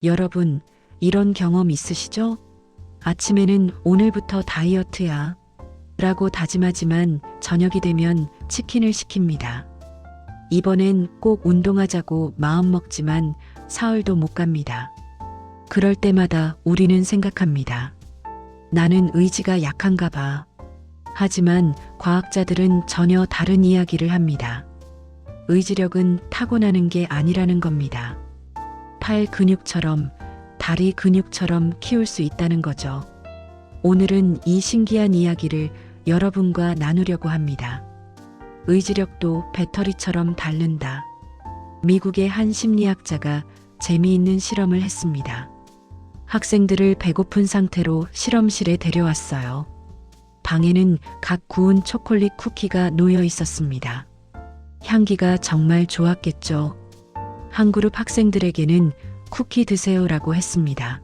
여러분, 이런 경험 있으시죠? 아침에는 오늘부터 다이어트야 라고 다짐하지만 저녁이 되면 치킨을 시킵니다. 이번엔 꼭 운동하자고 마음먹지만 사흘도 못 갑니다. 그럴 때마다 우리는 생각합니다. 나는 의지가 약한가 봐. 하지만 과학자들은 전혀 다른 이야기를 합니다. 의지력은 타고나는 게 아니라는 겁니다. 팔 근육처럼, 다리 근육처럼 키울 수 있다는 거죠. 오늘은 이 신기한 이야기를 여러분과 나누려고 합니다. 의지력도 배터리처럼 닳는다. 미국의 한 심리학자가 재미있는 실험을 했습니다. 학생들을 배고픈 상태로 실험실에 데려왔어요. 방에는 각 구운 초콜릿 쿠키가 놓여 있었습니다. 향기가 정말 좋았겠죠. 한 그룹 학생들에게는 쿠키 드세요라고 했습니다.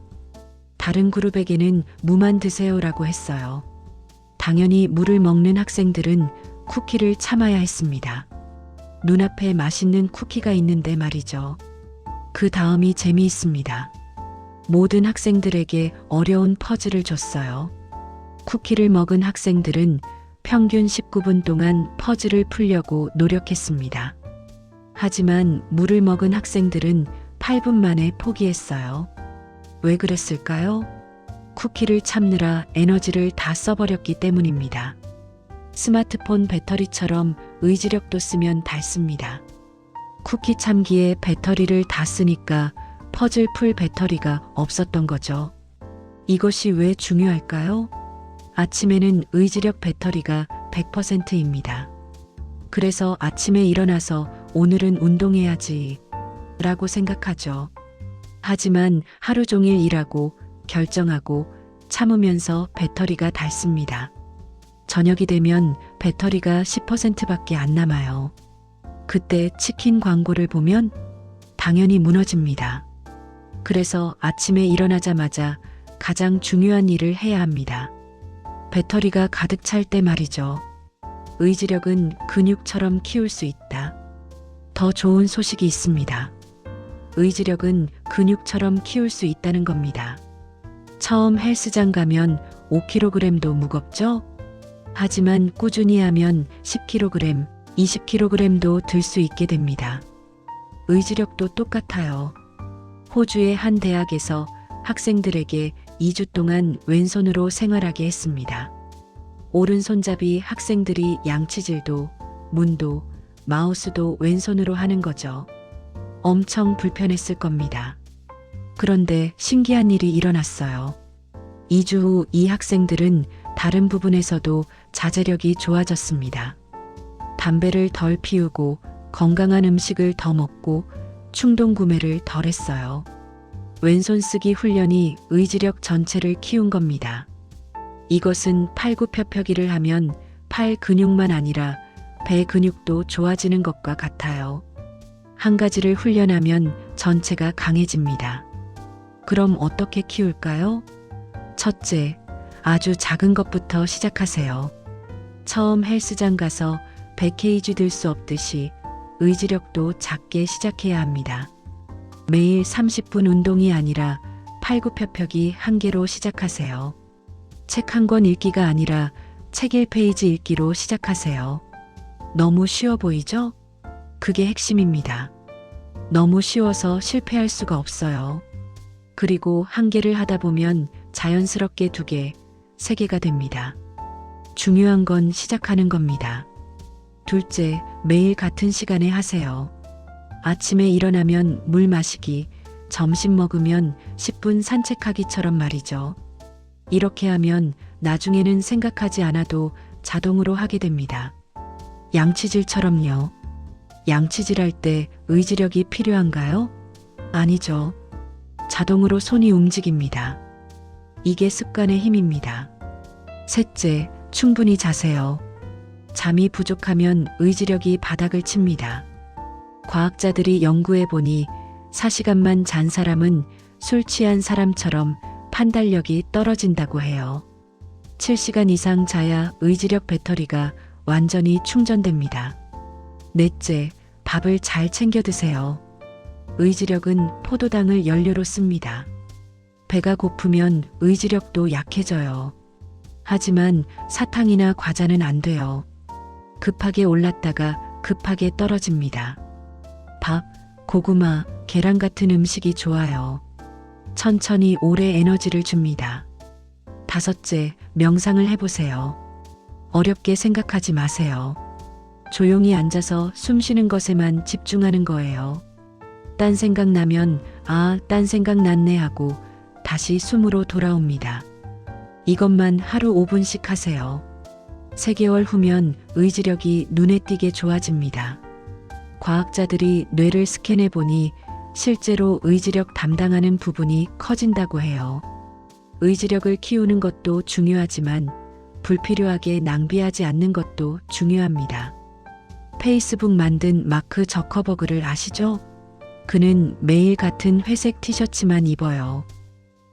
다른 그룹에게는 무만 드세요라고 했어요. 당연히 물을 먹는 학생들은 쿠키를 참아야 했습니다. 눈앞에 맛있는 쿠키가 있는데 말이죠. 그 다음이 재미있습니다. 모든 학생들에게 어려운 퍼즐을 줬어요. 쿠키를 먹은 학생들은 평균 19분 동안 퍼즐을 풀려고 노력했습니다. 하지만 물을 먹은 학생들은 8분 만에 포기했어요. 왜 그랬을까요? 쿠키를 참느라 에너지를 다 써버렸기 때문입니다. 스마트폰 배터리처럼 의지력도 쓰면 닳습니다. 쿠키 참기에 배터리를 다 쓰니까 퍼즐 풀 배터리가 없었던 거죠. 이것이 왜 중요할까요? 아침에는 의지력 배터리가 100%입니다. 그래서 아침에 일어나서 오늘은 운동해야지 라고 생각하죠. 하지만 하루 종일 일하고 결정하고 참으면서 배터리가 닳습니다. 저녁이 되면 배터리가 10%밖에 안 남아요. 그때 치킨 광고를 보면 당연히 무너집니다. 그래서 아침에 일어나자마자 가장 중요한 일을 해야 합니다. 배터리가 가득 찰 때 말이죠. 의지력은 근육처럼 키울 수 있다. 더 좋은 소식이 있습니다. 의지력은 근육처럼 키울 수 있다는 겁니다. 처음 헬스장 가면 5kg도 무겁죠? 하지만 꾸준히 하면 10kg, 20kg도 들 수 있게 됩니다. 의지력도 똑같아요. 호주의 한 대학에서 학생들에게 2주 동안 왼손으로 생활하게 했습니다. 오른손잡이 학생들이 양치질도, 문도, 마우스도 왼손으로 하는 거죠. 엄청 불편했을 겁니다. 그런데 신기한 일이 일어났어요. 2주 후 이 학생들은 다른 부분에서도 자제력이 좋아졌습니다. 담배를 덜 피우고 건강한 음식을 더 먹고 충동 구매를 덜 했어요. 왼손 쓰기 훈련이 의지력 전체를 키운 겁니다. 이것은 팔굽혀펴기를 하면 팔 근육만 아니라 배 근육도 좋아지는 것과 같아요. 한 가지를 훈련하면 전체가 강해집니다. 그럼 어떻게 키울까요? 첫째, 아주 작은 것부터 시작하세요. 처음 헬스장 가서 100kg 들 수 없듯이 의지력도 작게 시작해야 합니다. 매일 30분 운동이 아니라 팔굽혀펴기 1개로 시작하세요. 책 한 권 읽기가 아니라 책 1페이지 읽기로 시작하세요. 너무 쉬워 보이죠? 그게 핵심입니다. 너무 쉬워서 실패할 수가 없어요. 그리고 1개를 하다 보면 자연스럽게 2개, 3개가 됩니다. 중요한 건 시작하는 겁니다. 둘째, 매일 같은 시간에 하세요. 아침에 일어나면 물 마시기, 점심 먹으면 10분 산책하기처럼 말이죠. 이렇게 하면 나중에는 생각하지 않아도 자동으로 하게 됩니다. 양치질처럼요. 양치질할 때 의지력이 필요한가요? 아니죠. 자동으로 손이 움직입니다. 이게 습관의 힘입니다. 셋째, 충분히 자세요. 잠이 부족하면 의지력이 바닥을 칩니다. 과학자들이 연구해 보니 4시간만 잔 사람은 술 취한 사람처럼 판단력이 떨어진다고 해요. 7시간 이상 자야 의지력 배터리가 완전히 충전됩니다. 넷째, 밥을 잘 챙겨 드세요. 의지력은 포도당을 연료로 씁니다. 배가 고프면 의지력도 약해져요. 하지만 사탕이나 과자는 안 돼요. 급하게 올랐다가 급하게 떨어집니다. 밥, 고구마, 계란 같은 음식이 좋아요. 천천히 오래 에너지를 줍니다. 5째, 명상을 해보세요. 어렵게 생각하지 마세요. 조용히 앉아서 숨 쉬는 것에만 집중하는 거예요. 딴 생각 나면 딴 생각 났네 하고 다시 숨으로 돌아옵니다. 이것만 하루 5분씩 하세요. 3개월 후면 의지력이 눈에 띄게 좋아집니다. 과학자들이 뇌를 스캔해 보니 실제로 의지력 담당하는 부분이 커진다고 해요. 의지력을 키우는 것도 중요하지만 불필요하게 낭비하지 않는 것도 중요합니다. 페이스북 만든 마크 저커버그를 아시죠? 그는 매일 같은 회색 티셔츠만 입어요.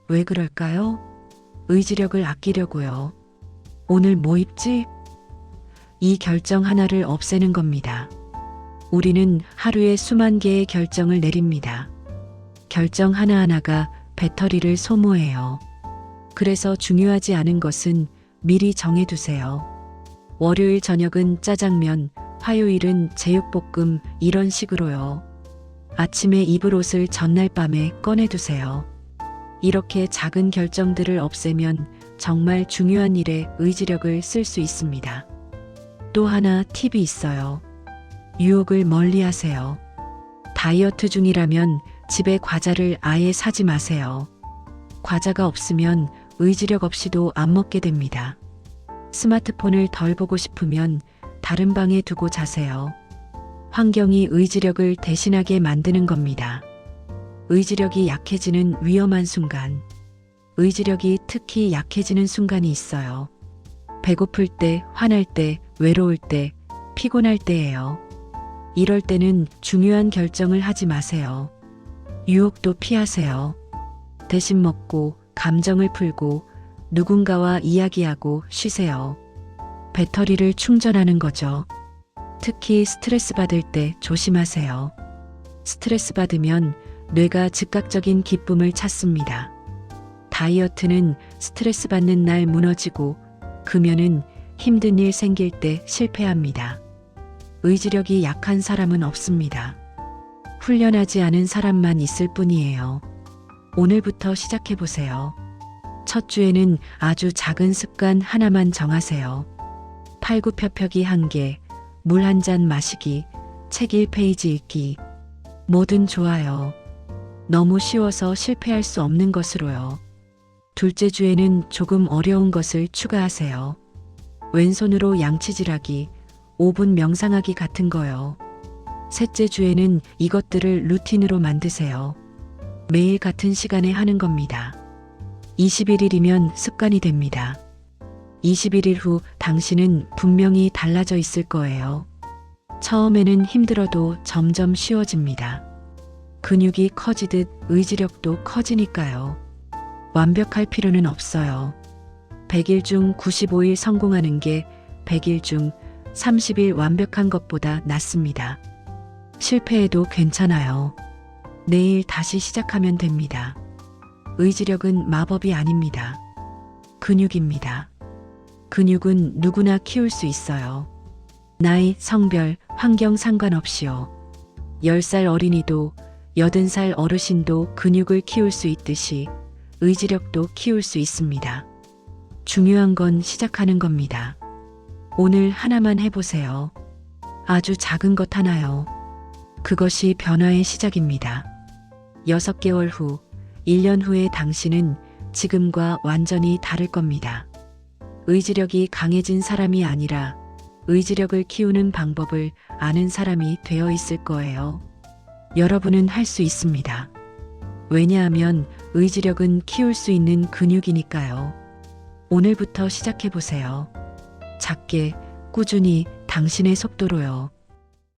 왜 그럴까요? 의지력을 아끼려고요. 오늘 뭐 입지? 이 결정 하나를 없애는 겁니다. 우리는 하루에 수만 개의 결정을 내립니다. 결정 하나하나가 배터리를 소모해요. 그래서 중요하지 않은 것은 미리 정해두세요. 월요일 저녁은 짜장면, 화요일은 제육볶음 이런 식으로요. 아침에 입을 옷을 전날 밤에 꺼내두세요. 이렇게 작은 결정들을 없애면 정말 중요한 일에 의지력을 쓸 수 있습니다. 또 하나 팁이 있어요. 유혹을 멀리 하세요. 다이어트 중이라면 집에 과자를 아예 사지 마세요. 과자가 없으면 의지력 없이도 안 먹게 됩니다. 스마트폰을 덜 보고 싶으면 다른 방에 두고 자세요. 환경이 의지력을 대신하게 만드는 겁니다. 의지력이 약해지는 위험한 순간. 의지력이 특히 약해지는 순간이 있어요. 배고플 때, 화날 때, 외로울 때, 피곤할 때예요. 이럴 때는 중요한 결정을 하지 마세요. 유혹도 피하세요. 대신 먹고, 감정을 풀고, 누군가와 이야기하고 쉬세요. 배터리를 충전하는 거죠. 특히 스트레스 받을 때 조심하세요. 스트레스 받으면 뇌가 즉각적인 기쁨을 찾습니다. 다이어트는 스트레스 받는 날 무너지고, 금연은 힘든 일 생길 때 실패합니다. 의지력이 약한 사람은 없습니다. 훈련하지 않은 사람만 있을 뿐이에요. 오늘부터 시작해보세요. 첫 주에는 아주 작은 습관 하나만 정하세요. 팔굽혀펴기 1개, 물 1잔 마시기, 책 1페이지 읽기. 뭐든 좋아요. 너무 쉬워서 실패할 수 없는 것으로요. 둘째 주에는 조금 어려운 것을 추가하세요. 왼손으로 양치질하기, 5분 명상하기 같은 거요. 셋째 주에는 이것들을 루틴으로 만드세요. 매일 같은 시간에 하는 겁니다. 21일이면 습관이 됩니다. 21일 후 당신은 분명히 달라져 있을 거예요. 처음에는 힘들어도 점점 쉬워집니다. 근육이 커지듯 의지력도 커지니까요. 완벽할 필요는 없어요. 100일 중 95일 성공하는 게 100일 중 30일 완벽한 것보다 낫습니다. 실패해도 괜찮아요. 내일 다시 시작하면 됩니다. 의지력은 마법이 아닙니다. 근육입니다. 근육은 누구나 키울 수 있어요. 나이, 성별, 환경 상관없이요. 10살 어린이도 80살 어르신도 근육을 키울 수 있듯이 의지력도 키울 수 있습니다. 중요한 건 시작하는 겁니다. 오늘 하나만 해보세요. 아주 작은 것 하나요. 그것이 변화의 시작입니다. 6개월 후, 1년 후에 당신은 지금과 완전히 다를 겁니다. 의지력이 강해진 사람이 아니라 의지력을 키우는 방법을 아는 사람이 되어 있을 거예요. 여러분은 할 수 있습니다. 왜냐하면 의지력은 키울 수 있는 근육이니까요. 오늘부터 시작해보세요. 작게, 꾸준히 당신의 속도로요.